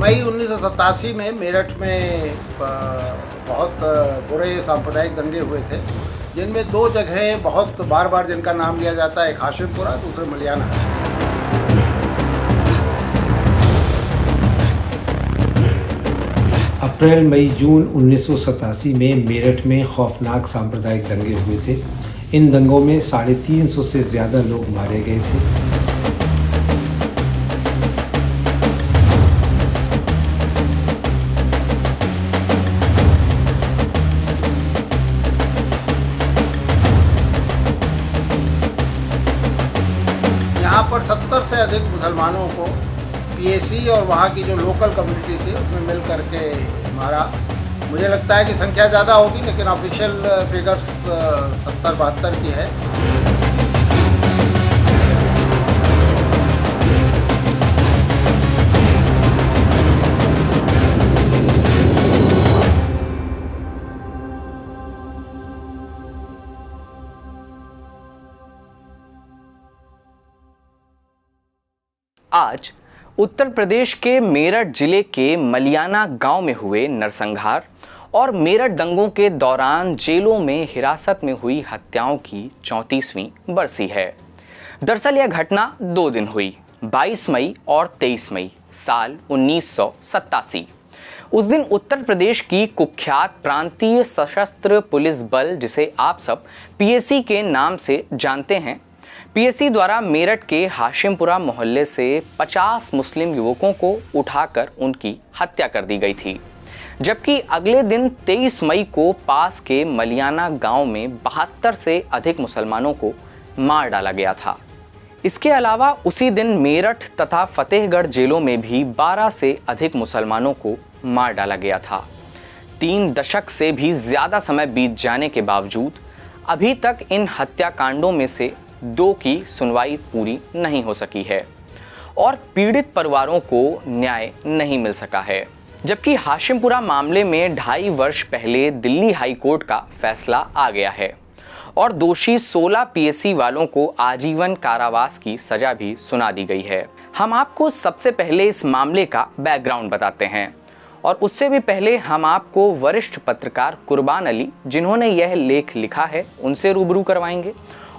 मई 1987 में मेरठ में बहुत बुरे सांप्रदायिक दंगे हुए थे, जिनमें दो जगहें बहुत बार बार जिनका नाम लिया जाता है, एक हाशिमपुरा, दूसरे मलियाना। अप्रैल मई जून 1987 में मेरठ में खौफनाक सांप्रदायिक दंगे हुए थे। इन दंगों में 350 से ज़्यादा लोग मारे गए थे। यहाँ पर 70 से अधिक मुसलमानों को पीएसी और वहाँ की जो लोकल कम्युनिटी थी उसमें मिल करके मारा। मुझे लगता है कि संख्या ज़्यादा होगी, लेकिन ऑफिशियल फिगर्स 70-72 की है। आज उत्तर प्रदेश के मेरठ जिले के मलियाना गांव में हुए नरसंहार और मेरठ दंगों के दौरान जेलों में हिरासत में हुई हत्याओं की 34वीं बरसी है। दरअसल यह घटना 2 दिन हुई, 22 मई और 23 मई साल 1987। उस दिन उत्तर प्रदेश की कुख्यात प्रांतीय सशस्त्र पुलिस बल, जिसे आप सब पीएसी के नाम से जानते हैं, पीएसी द्वारा मेरठ के हाशिमपुरा मोहल्ले से 50 मुस्लिम युवकों को उठाकर उनकी हत्या कर दी गई थी। जबकि अगले दिन 23 मई को पास के मलियाना गांव में 72 से अधिक मुसलमानों को मार डाला गया था। इसके अलावा उसी दिन मेरठ तथा फतेहगढ़ जेलों में भी 12 से अधिक मुसलमानों को मार डाला गया था। 3 दशक से भी ज़्यादा समय बीत जाने के बावजूद अभी तक इन हत्याकांडों में से 2 की सुनवाई पूरी नहीं हो सकी है और पीड़ित परिवारों को न्याय नहीं मिल सका है। जबकि हाशिमपुरा मामले में 2.5 वर्ष पहले दिल्ली हाई कोर्ट का फैसला आ गया है और दोषी 16 पीएसी वालों को आजीवन कारावास की सजा भी सुना दी गई है। हम आपको सबसे पहले इस मामले का बैकग्राउंड बताते हैं और उससे भी पहले हम आपको वरिष्ठ पत्रकार कुर्बान अली, जिन्होंने यह लेख लिखा है, उनसे रूबरू करवाएंगे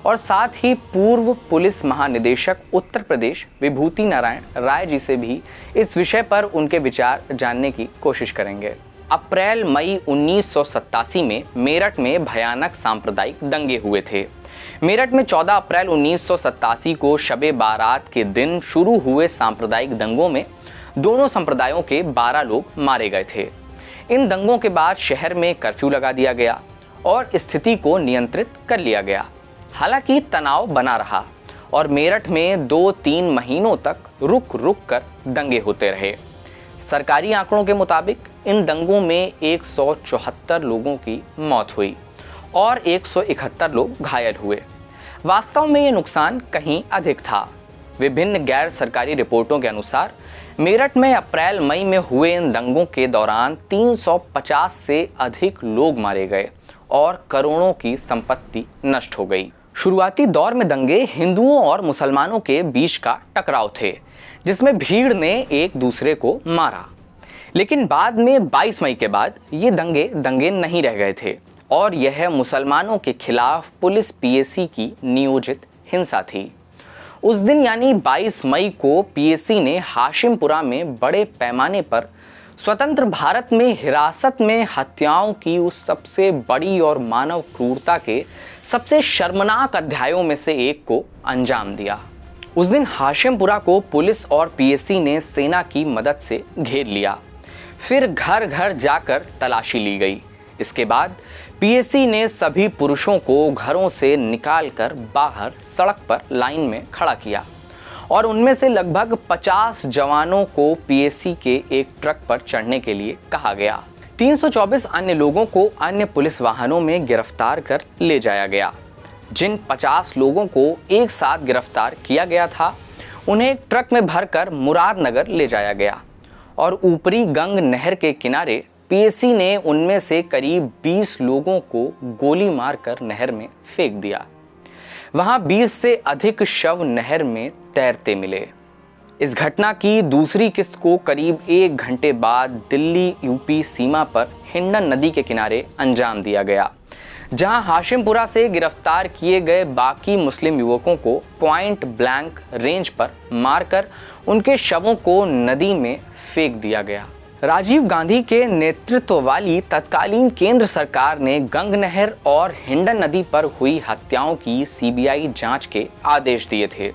और साथ ही पूर्व पुलिस महानिदेशक उत्तर प्रदेश विभूति नारायण राय जी से भी इस विषय पर उनके विचार जानने की कोशिश करेंगे। अप्रैल मई 1987 में मेरठ में भयानक सांप्रदायिक दंगे हुए थे। मेरठ में 14 अप्रैल 1987 को शबे बारात के दिन शुरू हुए सांप्रदायिक दंगों में दोनों संप्रदायों के 12 लोग मारे गए थे। इन दंगों के बाद शहर में कर्फ्यू लगा दिया गया और स्थिति को नियंत्रित कर लिया गया। हालांकि तनाव बना रहा और मेरठ में 2-3 महीनों तक रुक रुक कर दंगे होते रहे। सरकारी आंकड़ों के मुताबिक इन दंगों में 174 लोगों की मौत हुई और 171 लोग घायल हुए। वास्तव में ये नुकसान कहीं अधिक था। विभिन्न गैर सरकारी रिपोर्टों के अनुसार मेरठ में अप्रैल मई में हुए इन दंगों के दौरान 350 से अधिक लोग मारे गए और करोड़ों की संपत्ति नष्ट हो गई। शुरुआती दौर में दंगे हिंदुओं और मुसलमानों के बीच का टकराव थे, जिसमें भीड़ ने एक दूसरे को मारा। लेकिन बाद में 22 मई के बाद ये दंगे नहीं रह गए थे और यह मुसलमानों के खिलाफ पुलिस पीएसी की नियोजित हिंसा थी। उस दिन यानी 22 मई को पीएसी ने हाशिमपुरा में बड़े पैमाने पर स्वतंत्र भारत में हिरासत में हत्याओं की उस सबसे बड़ी और मानव क्रूरता के सबसे शर्मनाक अध्यायों में से एक को अंजाम दिया। उस दिन हाशिमपुरा को पुलिस और पीएसी ने सेना की मदद से घेर लिया। फिर घर घर जाकर तलाशी ली गई। इसके बाद पीएसी ने सभी पुरुषों को घरों से निकालकर बाहर सड़क पर लाइन में खड़ा किया और उनमें से लगभग 50 जवानों को पीएसी के एक ट्रक पर चढ़ने के लिए कहा गया। 324 अन्य लोगों को अन्य पुलिस वाहनों में गिरफ्तार कर ले जाया गया। जिन 50 लोगों को एक साथ गिरफ्तार किया गया था, उन्हें एक ट्रक में भरकर मुरादनगर ले जाया गया और ऊपरी गंग नहर के किनारे पीएसी ने उनमें से करीब 20 लोगों को गोली मारकर नहर में फेंक दिया। वहां 20 से अधिक शव नहर में तैरते मिले। इस घटना की दूसरी किस्त को करीब 1 घंटे बाद दिल्ली यूपी सीमा पर हिंडन नदी के किनारे अंजाम दिया गया, जहां हाशिमपुरा से गिरफ्तार किए गए बाकी मुस्लिम युवकों को पॉइंट ब्लैंक रेंज पर मारकर उनके शवों को नदी में फेंक दिया गया। राजीव गांधी के नेतृत्व वाली तत्कालीन केंद्र सरकार ने गंग नहर और हिंडन नदी पर हुई हत्याओं की सीबीआई जांच के आदेश दिए थे।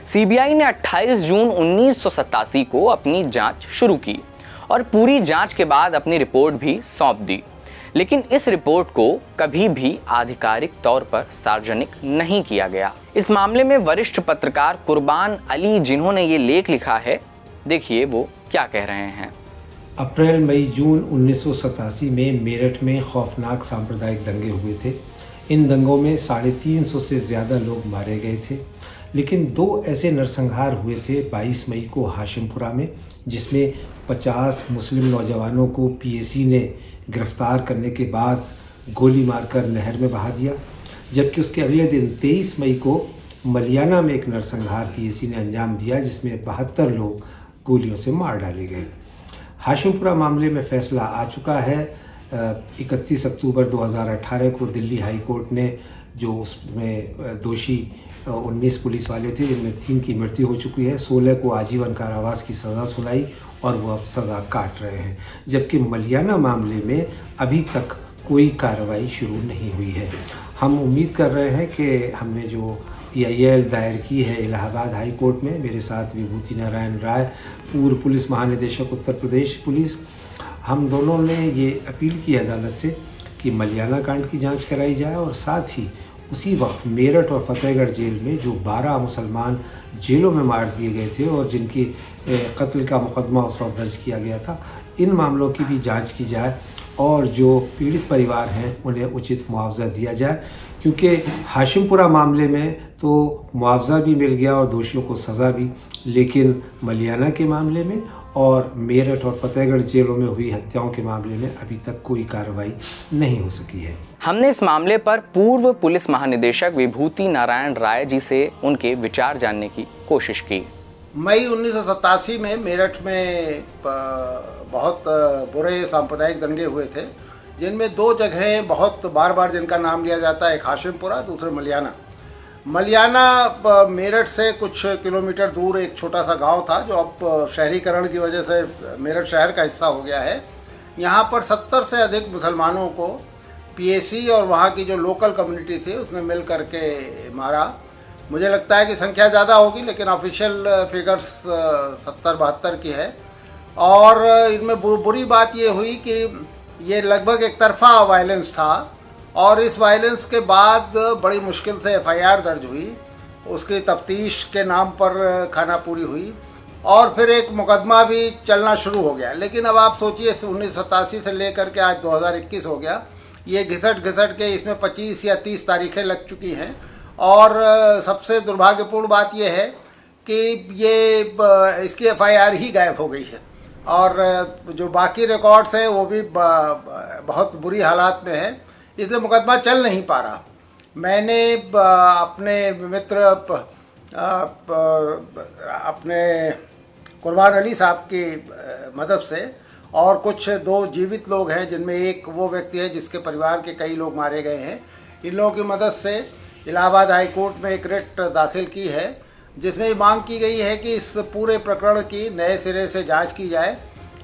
सीबीआई ने 28 जून 1987 को अपनी जांच शुरू की और पूरी जांच के बाद अपनी रिपोर्ट भी सौंप दी, लेकिन इस रिपोर्ट को कभी भी आधिकारिक तौर पर सार्वजनिक नहीं किया गया। इस मामले में वरिष्ठ पत्रकार कुर्बान अली, जिन्होंने ये लेख लिखा है, देखिए वो क्या कह रहे हैं। अप्रैल मई जून 1987 में मेरठ में खौफनाक सांप्रदायिक दंगे हुए थे। इन दंगों में 350 से ज़्यादा लोग मारे गए थे, लेकिन 2 ऐसे नरसंहार हुए थे 22 मई को हाशिमपुरा में, जिसमें 50 मुस्लिम नौजवानों को पीएसी ने गिरफ्तार करने के बाद गोली मारकर नहर में बहा दिया, जबकि उसके अगले दिन 23 मई को मलियाना में एक नरसंहार पीएसी ने अंजाम दिया, जिसमें 72 लोग गोलियों से मार डाले गए। हाशिमपुरा मामले में फैसला आ चुका है। 31 अक्टूबर 2018 को दिल्ली हाई कोर्ट ने जो उसमें दोषी 19 पुलिस वाले थे, जिनमें 3 की मृत्यु हो चुकी है, 16 को आजीवन कारावास की सज़ा सुनाई और वो अब सज़ा काट रहे हैं, जबकि मलियाना मामले में अभी तक कोई कार्रवाई शुरू नहीं हुई है। हम उम्मीद कर रहे हैं कि हमने जो PIL दायर की है इलाहाबाद हाई कोर्ट में, मेरे साथ विभूति नारायण राय, पूर्व पुलिस महानिदेशक उत्तर प्रदेश पुलिस, हम दोनों ने ये अपील की अदालत से कि मलियाना कांड की जांच कराई जाए और साथ ही उसी वक्त मेरठ और फतेहगढ़ जेल में जो 12 मुसलमान जेलों में मार दिए गए थे और जिनकी कत्ल का मुकदमा उस वक्त दर्ज किया गया था, इन मामलों की भी जांच की जाए और जो पीड़ित परिवार हैं उन्हें उचित मुआवजा दिया जाए, क्योंकि हाशिमपुरा मामले में तो मुआवजा भी मिल गया और दोषियों को सज़ा भी, लेकिन मलियाना के मामले में और मेरठ और फतेहगढ़ जेलों में हुई हत्याओं के मामले में अभी तक कोई कार्रवाई नहीं हो सकी है। हमने इस मामले पर पूर्व पुलिस महानिदेशक विभूति नारायण राय जी से उनके विचार जानने की कोशिश की। मई 1987 में मेरठ में बहुत बुरे सांप्रदायिक दंगे हुए थे, जिनमें 2 जगहें बहुत बार बार जिनका नाम लिया जाता है, एक हाशिमपुरा, दूसरे मलियाना। मलियाना मेरठ से कुछ किलोमीटर दूर एक छोटा सा गांव था, जो अब शहरीकरण की वजह से मेरठ शहर का हिस्सा हो गया है। यहाँ पर 70 से अधिक मुसलमानों को PAC और वहाँ की जो लोकल कम्युनिटी थी उसने मिल करके मारा। मुझे लगता है कि संख्या ज़्यादा होगी, लेकिन ऑफिशियल फिगर्स 70-72 की है। और इनमें बुरी बात ये हुई कि ये लगभग एक तरफा वायलेंस था और इस वायलेंस के बाद बड़ी मुश्किल से FIR दर्ज हुई, उसकी तफ्तीश के नाम पर खानापूरी हुई और फिर एक मुकदमा भी चलना शुरू हो गया। लेकिन अब आप सोचिए 1987 से लेकर के आज 2021 हो गया, ये घिसट के इसमें 25 या 30 तारीखें लग चुकी हैं। और सबसे दुर्भाग्यपूर्ण बात यह है कि ये इसकी FIR ही गायब हो गई है और जो बाकी रिकॉर्ड्स हैं वो भी बहुत बुरी हालात में है, इसलिए मुकदमा चल नहीं पा रहा। मैंने अपने मित्र अपने कुर्बान अली साहब की मदद से और कुछ 2 जीवित लोग हैं, जिनमें एक वो व्यक्ति है जिसके परिवार के कई लोग मारे गए हैं, इन लोगों की मदद से इलाहाबाद हाई कोर्ट में एक रिट दाखिल की है, जिसमें मांग की गई है कि इस पूरे प्रकरण की नए सिरे से जांच की जाए,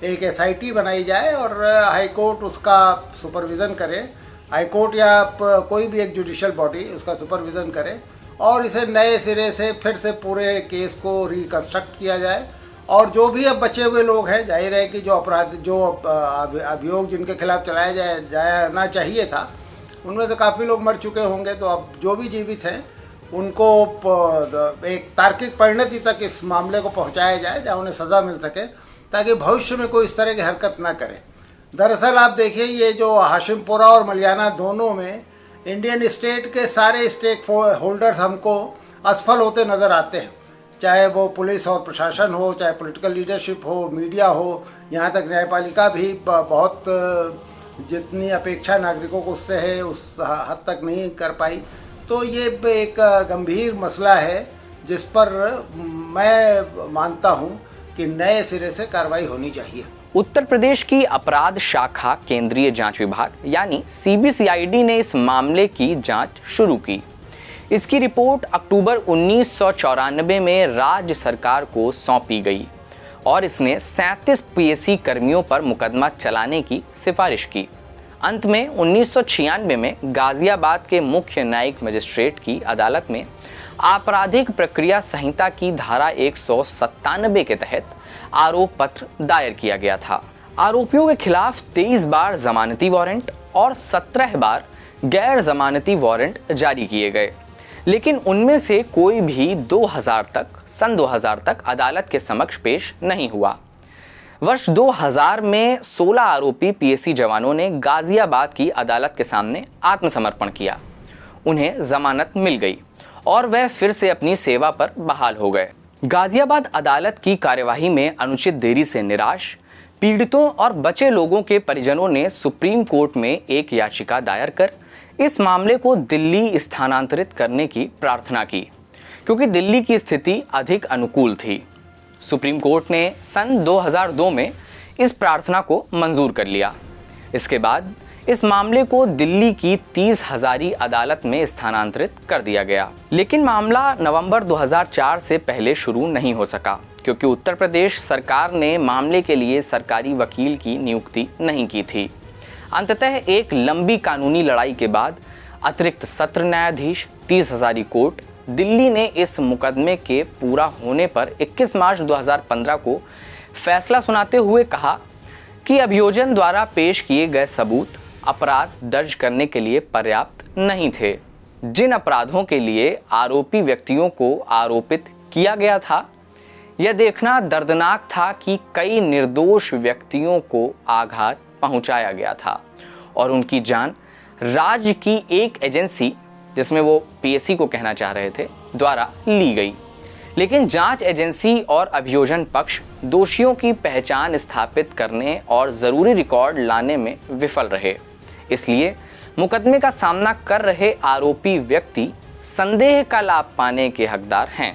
एक SIT बनाई जाए और हाई कोर्ट उसका सुपरविज़न करे, हाई कोर्ट या कोई भी एक जुडिशल बॉडी उसका सुपरविज़न करे और इसे नए सिरे से फिर से पूरे केस को रिकन्स्ट्रक्ट किया जाए। और जो भी अब बचे हुए लोग हैं, जाहिर है कि जो अभियोग जिनके खिलाफ चलाया जाना चाहिए था, उनमें तो काफ़ी लोग मर चुके होंगे, तो अब जो भी जीवित हैं उनको एक तार्किक परिणति तक इस मामले को पहुंचाया जाए जहां उन्हें सज़ा मिल सके, ताकि भविष्य में कोई इस तरह की हरकत ना करे। दरअसल आप देखिए, ये जो हाशिमपुरा और मलियाना दोनों में इंडियन स्टेट के सारे स्टेक होल्डर्स हमको असफल होते नज़र आते हैं, चाहे वो पुलिस और प्रशासन हो, चाहे पॉलिटिकल लीडरशिप हो, मीडिया हो, यहाँ तक न्यायपालिका भी बहुत जितनी अपेक्षा नागरिकों को उससे है उस हद तक नहीं कर पाई। तो ये एक गंभीर मसला है जिस पर मैं मानता हूं कि नए सिरे से कार्रवाई होनी चाहिए। उत्तर प्रदेश की अपराध शाखा केंद्रीय जांच विभाग यानी CBCID ने इस मामले की जांच शुरू की। इसकी रिपोर्ट अक्टूबर 1994 में राज्य सरकार को सौंपी गई और इसने 37 PSC कर्मियों पर मुकदमा चलाने की सिफारिश की। अंत में 1996 में गाजियाबाद के मुख्य न्यायिक मजिस्ट्रेट की अदालत में आपराधिक प्रक्रिया संहिता की धारा 197 के तहत आरोप पत्र दायर किया गया था। आरोपियों के खिलाफ 23 बार जमानती वारंट और 17 बार गैर जमानती वारंट जारी किए गए, लेकिन उनमें से कोई भी सन 2000 तक अदालत के समक्ष पेश नहीं हुआ। वर्ष 2000 में 16 आरोपी PSC जवानों ने गाजियाबाद की अदालत के सामने आत्मसमर्पण किया। उन्हें जमानत मिल गई और वह फिर से अपनी सेवा पर बहाल हो गए। गाजियाबाद अदालत की कार्यवाही में अनुचित देरी से निराश पीड़ितों और बचे लोगों के परिजनों ने सुप्रीम कोर्ट में एक याचिका दायर कर इस मामले को दिल्ली स्थानांतरित करने की प्रार्थना की, क्योंकि दिल्ली की स्थिति अधिक अनुकूल थी। सुप्रीम कोर्ट ने सन 2002 में इस प्रार्थना को मंजूर कर लिया। इसके बाद इस मामले को दिल्ली की 30 हजारी अदालत में स्थानांतरित कर दिया गया, लेकिन मामला नवंबर 2004 से पहले शुरू नहीं हो सका, क्योंकि उत्तर प्रदेश सरकार ने मामले के लिए सरकारी वकील की नियुक्ति नहीं की थी। अंततः एक लंबी कानूनी लड़ाई के बाद अतिरिक्त सत्र न्यायाधीश 30 हजारी कोर्ट दिल्ली ने इस मुकदमे के पूरा होने पर 21 मार्च 2015 को फैसला सुनाते हुए कहा कि अभियोजन द्वारा पेश किए गए सबूत अपराध दर्ज करने के लिए पर्याप्त नहीं थे। जिन अपराधों के लिए आरोपी व्यक्तियों को आरोपित किया गया था, यह देखना दर्दनाक था कि कई निर्दोष व्यक्तियों को आघात पहुंचाया गया था और उनकी जान राज्य की एक एजेंसी, जिसमें वो PSC को कहना चाह रहे थे, द्वारा ली गई। लेकिन जांच एजेंसी और अभियोजन पक्ष दोषियों की पहचान स्थापित करने और ज़रूरी रिकॉर्ड लाने में विफल रहे। इसलिए मुकदमे का सामना कर रहे आरोपी व्यक्ति संदेह का लाभ पाने के हकदार हैं।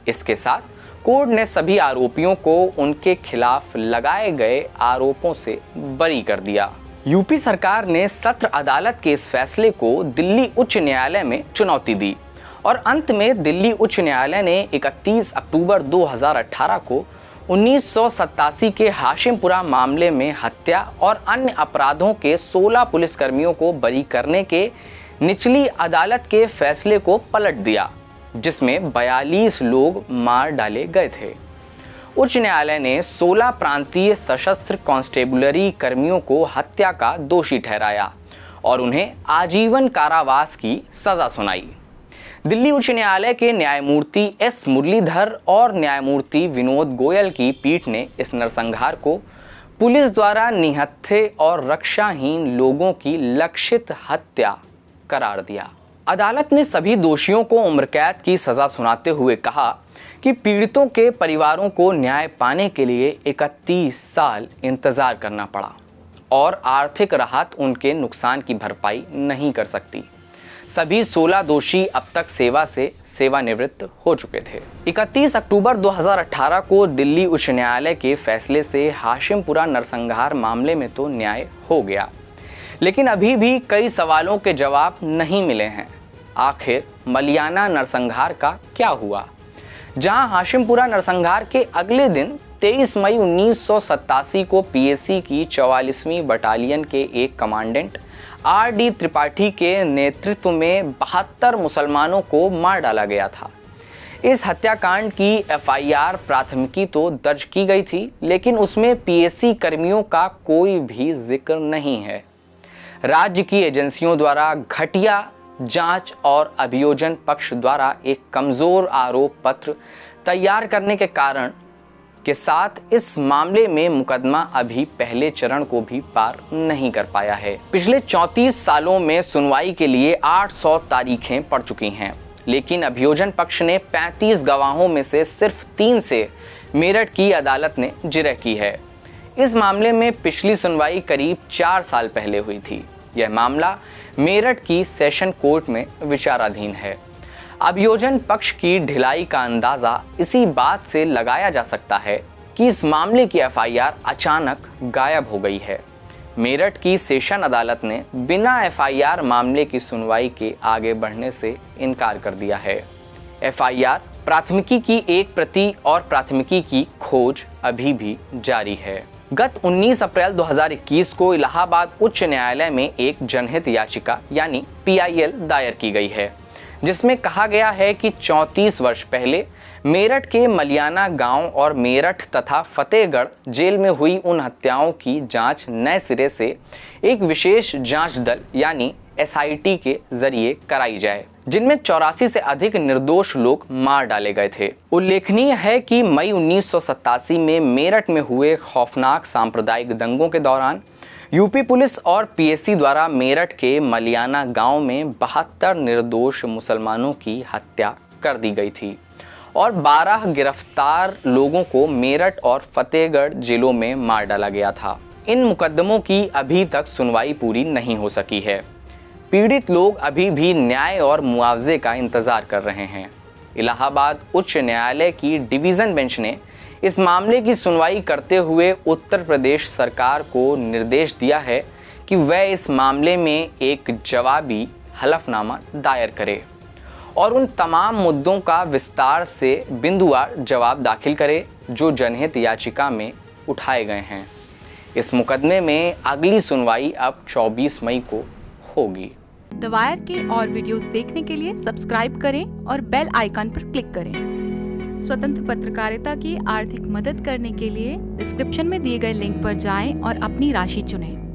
इसके साथ कोर्ट ने सभी आरोपियों को उनके खिलाफ लगाए गए आरोपों से बरी कर दिया। यूपी सरकार ने सत्र अदालत के इस फैसले को दिल्ली उच्च न्यायालय में चुनौती दी और अंत में दिल्ली उच्च न्यायालय ने 31 अक्टूबर 2018 को 1987 के हाशिमपुरा मामले में हत्या और अन्य अपराधों के 16 पुलिसकर्मियों को बरी करने के निचली अदालत के फैसले को पलट दिया, जिसमें 42 लोग मार डाले गए थे। उच्च न्यायालय ने 16 प्रांतीय सशस्त्र कांस्टेबुलरी कर्मियों को हत्या का दोषी ठहराया और उन्हें आजीवन कारावास की सजा सुनाई। दिल्ली उच्च न्यायालय के न्यायमूर्ति S मुरलीधर और न्यायमूर्ति विनोद गोयल की पीठ ने इस नरसंहार को पुलिस द्वारा निहत्थे और रक्षाहीन लोगों की लक्षित हत्या करार दिया। अदालत ने सभी दोषियों को उम्र कैद की सजा सुनाते हुए कहा कि पीड़ितों के परिवारों को न्याय पाने के लिए 31 साल इंतजार करना पड़ा और आर्थिक राहत उनके नुकसान की भरपाई नहीं कर सकती। सभी 16 दोषी अब तक सेवा से सेवानिवृत्त हो चुके थे। 31 अक्टूबर 2018 को दिल्ली उच्च न्यायालय के फैसले से हाशिमपुरा नरसंहार मामले में तो न्याय हो गया, लेकिन अभी भी कई सवालों के जवाब नहीं मिले हैं। आखिर मलियाना नरसंहार का क्या हुआ? जहां हाशिमपुरा नरसंहार के अगले दिन 23 मई 1987 को PSC की 44वीं बटालियन के एक कमांडेंट RD त्रिपाठी के नेतृत्व में 72 मुसलमानों को मार डाला गया था। इस हत्याकांड की FIR प्राथमिकी तो दर्ज की गई थी, लेकिन उसमें PSC कर्मियों का कोई भी जिक्र नहीं है। राज्य की एजेंसियों द्वारा घटिया जांच और अभियोजन पक्ष द्वारा एक कमजोर आरोप पत्र तैयार करने के कारण के साथ इस मामले में मुकदमा अभी पहले चरण को भी पार नहीं कर पाया है। पिछले 34 सालों में सुनवाई के लिए 800 तारीखें पड़ चुकी हैं, लेकिन अभियोजन पक्ष ने 35 गवाहों में से सिर्फ 3 से मेरठ की अदालत ने जिरह की है। इस मामले में पिछली सुनवाई करीब 4 साल पहले हुई थी। यह मामला मेरठ की सेशन कोर्ट में विचाराधीन है। अभियोजन पक्ष की ढिलाई का अंदाजा इसी बात से लगाया जा सकता है कि इस मामले की एफआईआर अचानक गायब हो गई है। मेरठ की सेशन अदालत ने बिना एफआईआर मामले की सुनवाई के आगे बढ़ने से इनकार कर दिया है। एफआईआर, प्राथमिकी की एक प्रति और प्राथमिकी की खोज अभी भी जारी है। गत 19 अप्रैल 2021 को इलाहाबाद उच्च न्यायालय में एक जनहित याचिका यानी PIL दायर की गई है, जिसमें कहा गया है कि 34 वर्ष पहले मेरठ के मलियाना गांव और मेरठ तथा फतेहगढ़ जेल में हुई उन हत्याओं की जांच नए सिरे से एक विशेष जांच दल यानी SIT के जरिए कराई जाए, जिनमें 84 से अधिक निर्दोष लोग मार डाले गए थे। उल्लेखनीय है कि मई 1987 में मेरठ में हुए खौफनाक सांप्रदायिक दंगों के दौरान यूपी पुलिस और PSC द्वारा मेरठ के मलियाना गांव में 72 निर्दोष मुसलमानों की हत्या कर दी गई थी और 12 गिरफ्तार लोगों को मेरठ और फतेहगढ़ जिलों में मार डाला गया था। इन मुकदमों की अभी तक सुनवाई पूरी नहीं हो सकी है। पीड़ित लोग अभी भी न्याय और मुआवजे का इंतजार कर रहे हैं। इलाहाबाद उच्च न्यायालय की डिवीज़न बेंच ने इस मामले की सुनवाई करते हुए उत्तर प्रदेश सरकार को निर्देश दिया है कि वह इस मामले में एक जवाबी हलफनामा दायर करे और उन तमाम मुद्दों का विस्तार से बिंदुवार जवाब दाखिल करे जो जनहित याचिका में उठाए गए हैं। इस मुकदमे में अगली सुनवाई अब 24 मई को होगी। द वायर के और वीडियोस देखने के लिए सब्सक्राइब करें और बेल आइकन पर क्लिक करें। स्वतंत्र पत्रकारिता की आर्थिक मदद करने के लिए डिस्क्रिप्शन में दिए गए लिंक पर जाएं और अपनी राशि चुनें।